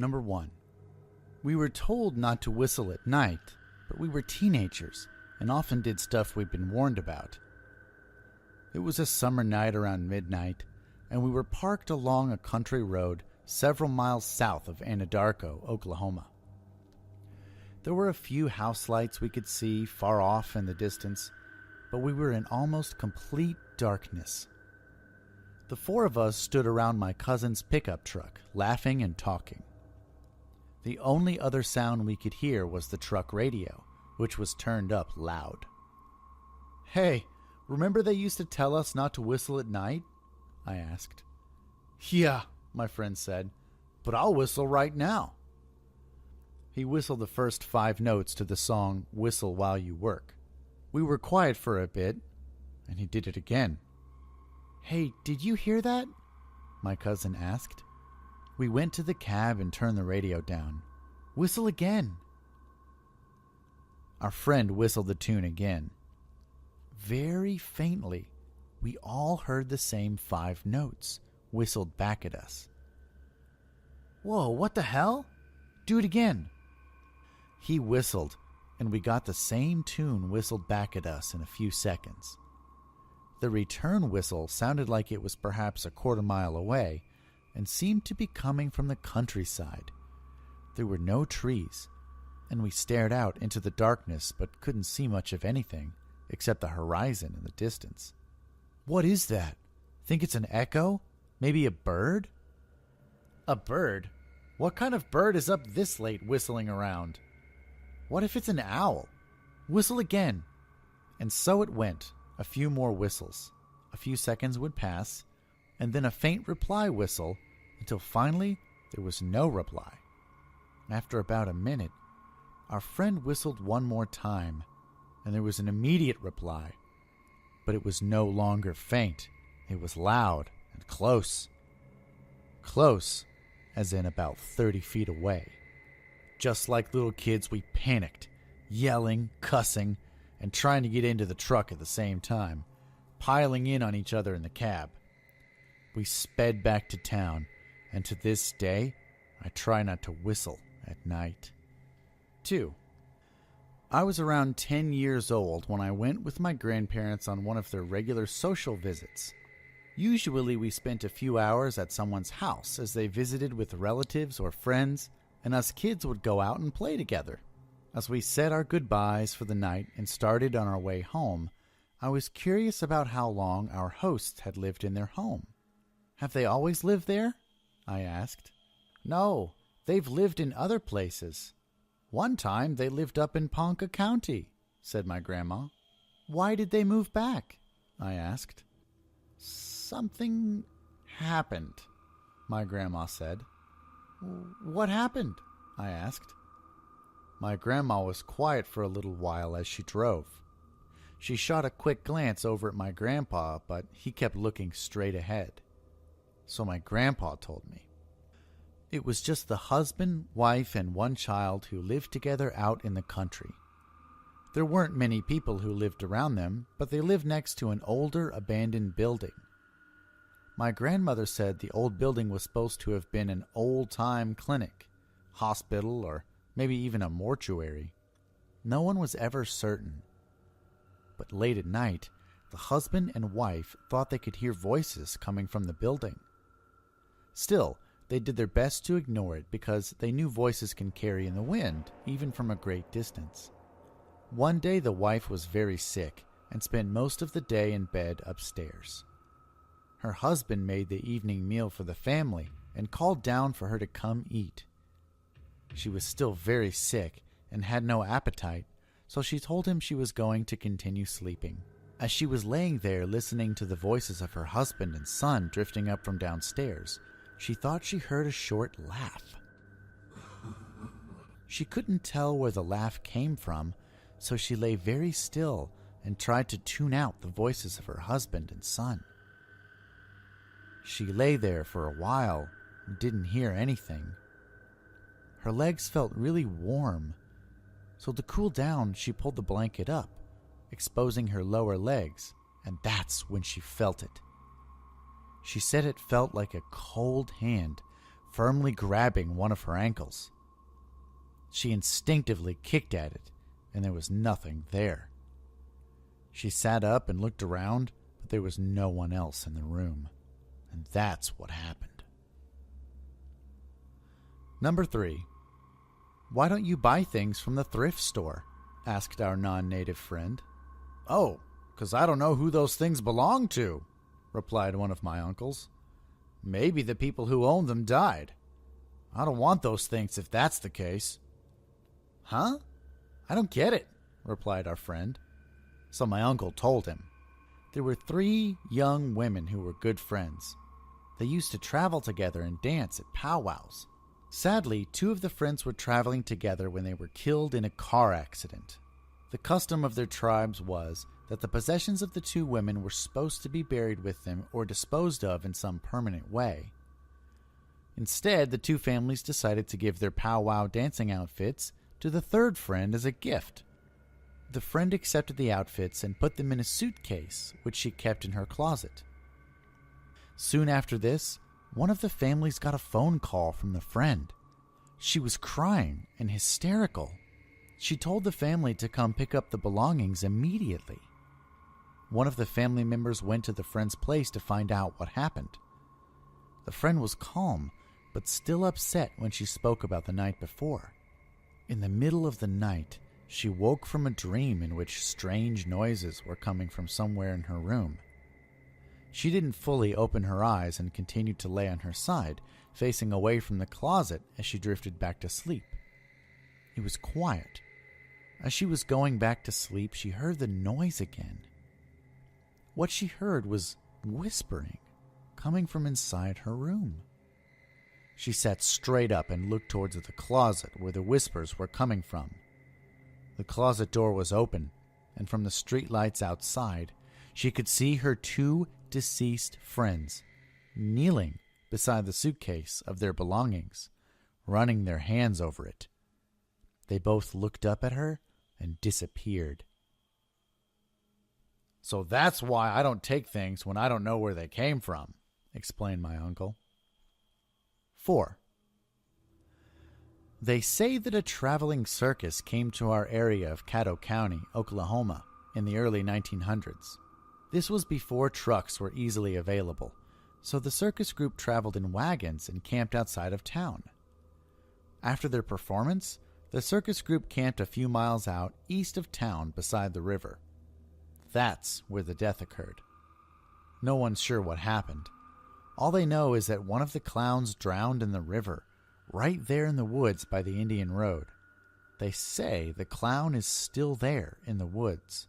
Number 1. We were told not to whistle at night, but we were teenagers and often did stuff we'd been warned about. It was a summer night around midnight, and we were parked along a country road several miles south of Anadarko, Oklahoma. There were a few house lights we could see far off in the distance, but we were in almost complete darkness. The 4 of us stood around my cousin's pickup truck, laughing and talking. The only other sound we could hear was the truck radio, which was turned up loud. "Hey, remember they used to tell us not to whistle at night?" I asked. "Yeah," my friend said, "but I'll whistle right now." He whistled the first 5 notes to the song "Whistle While You Work." We were quiet for a bit, and he did it again. "Hey, did you hear that?" my cousin asked. We went to the cab and turned the radio down. "Whistle again." Our friend whistled the tune again. Very faintly, we all heard the same 5 notes whistled back at us. "Whoa, what the hell? Do it again." He whistled, and we got the same tune whistled back at us in a few seconds. The return whistle sounded like it was perhaps a quarter mile away and seemed to be coming from the countryside. There were no trees, and we stared out into the darkness but couldn't see much of anything except the horizon in the distance. "What is that? Think it's an echo? Maybe a bird?" "A bird? What kind of bird is up this late whistling around? What if it's an owl? Whistle again." And so it went, a few more whistles. A few seconds would pass, and then a faint reply whistle, until finally there was no reply. After about a minute, our friend whistled one more time, and there was an immediate reply. But it was no longer faint. It was loud and close. Close, as in about 30 feet away. Just like little kids, we panicked, yelling, cussing, and trying to get into the truck at the same time, piling in on each other in the cab. We sped back to town, and to this day, I try not to whistle at night. 2. I was around 10 years old when I went with my grandparents on one of their regular social visits. Usually we spent a few hours at someone's house as they visited with relatives or friends, and us kids would go out and play together. As we said our goodbyes for the night and started on our way home, I was curious about how long our hosts had lived in their home. "Have they always lived there?" I asked. "No, they've lived in other places. One time they lived up in Ponca County," said my grandma. "Why did they move back?" I asked. "Something happened," my grandma said. "What happened?" I asked. My grandma was quiet for a little while as she drove. She shot a quick glance over at my grandpa, but he kept looking straight ahead. So my grandpa told me. It was just the husband, wife, and one child who lived together out in the country. There weren't many people who lived around them, but they lived next to an older, abandoned building. My grandmother said the old building was supposed to have been an old-time clinic, hospital, or maybe even a mortuary. No one was ever certain. But late at night, the husband and wife thought they could hear voices coming from the building. Still, they did their best to ignore it because they knew voices can carry in the wind, even from a great distance. One day the wife was very sick and spent most of the day in bed upstairs. Her husband made the evening meal for the family and called down for her to come eat. She was still very sick and had no appetite, so she told him she was going to continue sleeping. As she was laying there listening to the voices of her husband and son drifting up from downstairs, she thought she heard a short laugh. She couldn't tell where the laugh came from, so she lay very still and tried to tune out the voices of her husband and son. She lay there for a while and didn't hear anything. Her legs felt really warm, so to cool down, she pulled the blanket up, exposing her lower legs, and that's when she felt it. She said it felt like a cold hand firmly grabbing one of her ankles. She instinctively kicked at it, and there was nothing there. She sat up and looked around, but there was no one else in the room. And that's what happened. Number 3. Why don't you buy things from the thrift store? Asked our non-native friend. Oh, 'cause I don't know who those things belong to, replied one of my uncles. Maybe the people who owned them died. I don't want those things if that's the case. Huh? I don't get it, replied our friend. So my uncle told him. There were 3 young women who were good friends. They used to travel together and dance at powwows. Sadly, 2 of the friends were traveling together when they were killed in a car accident. The custom of their tribes was that the possessions of the 2 women were supposed to be buried with them or disposed of in some permanent way. Instead, the 2 families decided to give their powwow dancing outfits to the 3rd friend as a gift. The friend accepted the outfits and put them in a suitcase, which she kept in her closet. Soon after this, one of the families got a phone call from the friend. She was crying and hysterical. She told the family to come pick up the belongings immediately. One of the family members went to the friend's place to find out what happened. The friend was calm, but still upset when she spoke about the night before. In the middle of the night, she woke from a dream in which strange noises were coming from somewhere in her room. She didn't fully open her eyes and continued to lay on her side, facing away from the closet as she drifted back to sleep. It was quiet. As she was going back to sleep, she heard the noise again. What she heard was whispering, coming from inside her room. She sat straight up and looked towards the closet where the whispers were coming from. The closet door was open, and from the streetlights outside, she could see her 2 deceased friends kneeling beside the suitcase of their belongings, running their hands over it. They both looked up at her and disappeared. So that's why I don't take things when I don't know where they came from, explained my uncle. 4. They say that a traveling circus came to our area of Caddo County, Oklahoma, in the early 1900s. This was before trucks were easily available, so the circus group traveled in wagons and camped outside of town. After their performance, the circus group camped a few miles out east of town beside the river. That's where the death occurred. No one's sure what happened. All they know is that one of the clowns drowned in the river, right there in the woods by the Indian Road. They say the clown is still there in the woods.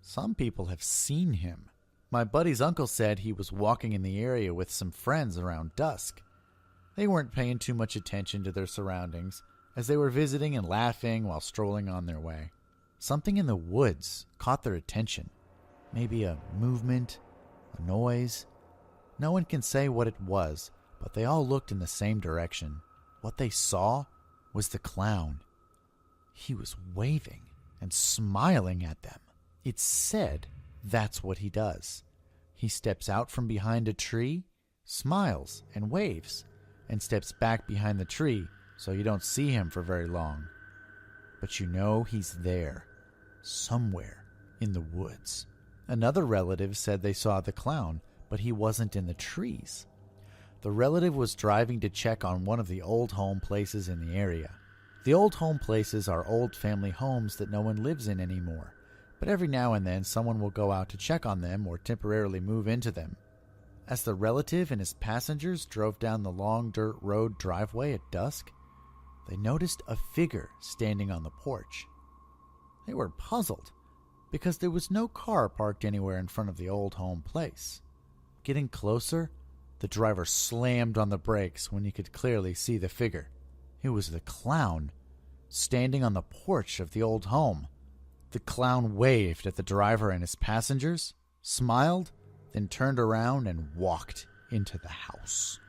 Some people have seen him. My buddy's uncle said he was walking in the area with some friends around dusk. They weren't paying too much attention to their surroundings, as they were visiting and laughing while strolling on their way. Something in the woods caught their attention. Maybe a movement, a noise. No one can say what it was, but they all looked in the same direction. What they saw was the clown. He was waving and smiling at them. It's said that's what he does. He steps out from behind a tree, smiles and waves, and steps back behind the tree so you don't see him for very long. But you know he's there, somewhere in the woods. Another relative said they saw the clown, but he wasn't in the trees. The relative was driving to check on one of the old home places in the area. The old home places are old family homes that no one lives in anymore, but every now and then someone will go out to check on them or temporarily move into them. As the relative and his passengers drove down the long dirt road driveway at dusk, they noticed a figure standing on the porch. They were puzzled, because there was no car parked anywhere in front of the old home place. Getting closer, the driver slammed on the brakes when he could clearly see the figure. It was the clown, standing on the porch of the old home. The clown waved at the driver and his passengers, smiled, then turned around and walked into the house.